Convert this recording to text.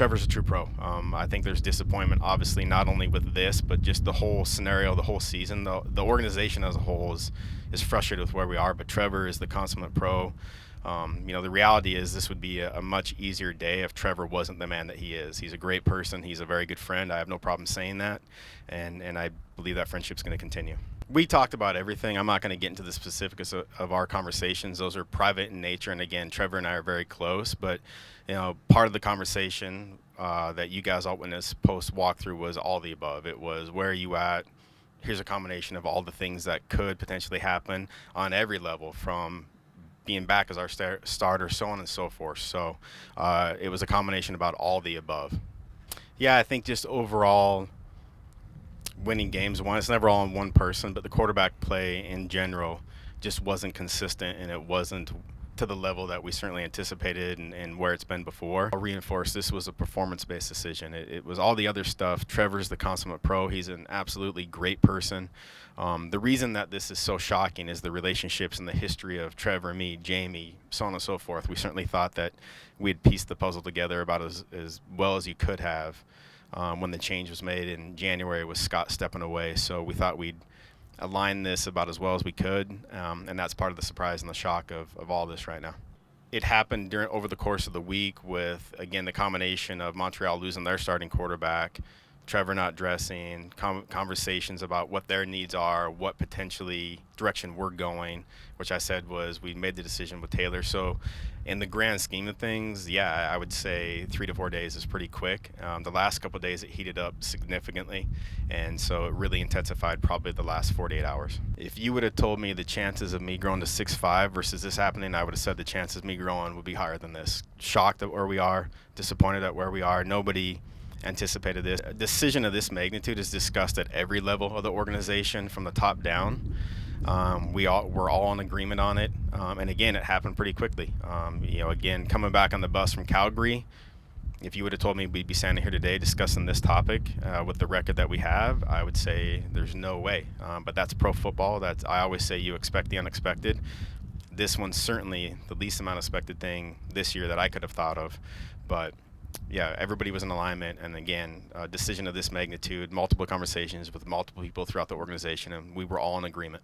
Trevor's a true pro. I think there's disappointment, obviously, not only with this, but just the whole scenario, the whole season. The organization as a whole is frustrated with where we are, but Trevor is the consummate pro. The reality is this would be a much easier day if Trevor wasn't the man that he is. He's a great person. He's a very good friend. I have no problem saying that, and I believe that friendship's going to continue. We talked about everything. I'm not going to get into the specifics of our conversations. Those are private in nature, and again, Trevor and I are very close, but part of the conversation that you guys all witnessed post walkthrough was all the above. It was, where are you at? Here's a combination of all the things that could potentially happen on every level, from being back as our starter, so on and so forth. So it was a combination about all the above. Yeah, I think just overall winning games, it's never all on one person, but the quarterback play in general just wasn't consistent, and it wasn't to the level that we certainly anticipated and where it's been before. I'll reinforce, this was a performance-based decision. It was all the other stuff. Trevor's the consummate pro. He's an absolutely great person. The reason that this is so shocking is the relationships and the history of Trevor, me, Jamie, so on and so forth. We certainly thought that we'd pieced the puzzle together about as well as you could have when the change was made in January with Scott stepping away. So we thought we'd align this about as well as we could, and that's part of the surprise and the shock of all this right now. It happened over the course of the week with, again, the combination of Montreal losing their starting quarterback, Trevor not dressing, conversations about what their needs are, what potentially direction we're going, which I said was we made the decision with Taylor. So in the grand scheme of things, yeah, I would say 3 to 4 days is pretty quick. The last couple of days it heated up significantly, and so it really intensified probably the last 48 hours. If you would have told me the chances of me growing to 6'5" versus this happening, I would have said the chances of me growing would be higher than this. Shocked at where we are, disappointed at where we are. Nobody anticipated this. A decision of this magnitude is discussed at every level of the organization from the top down. We're all in agreement on it, and again, it happened pretty quickly. Again, coming back on the bus from Calgary, if you would have told me we'd be standing here today discussing this topic with the record that we have, I would say there's no way. But that's pro football. I always say you expect the unexpected. This one's certainly the least amount expected thing this year that I could have thought of, but yeah, everybody was in alignment, and again, a decision of this magnitude, multiple conversations with multiple people throughout the organization, and we were all in agreement.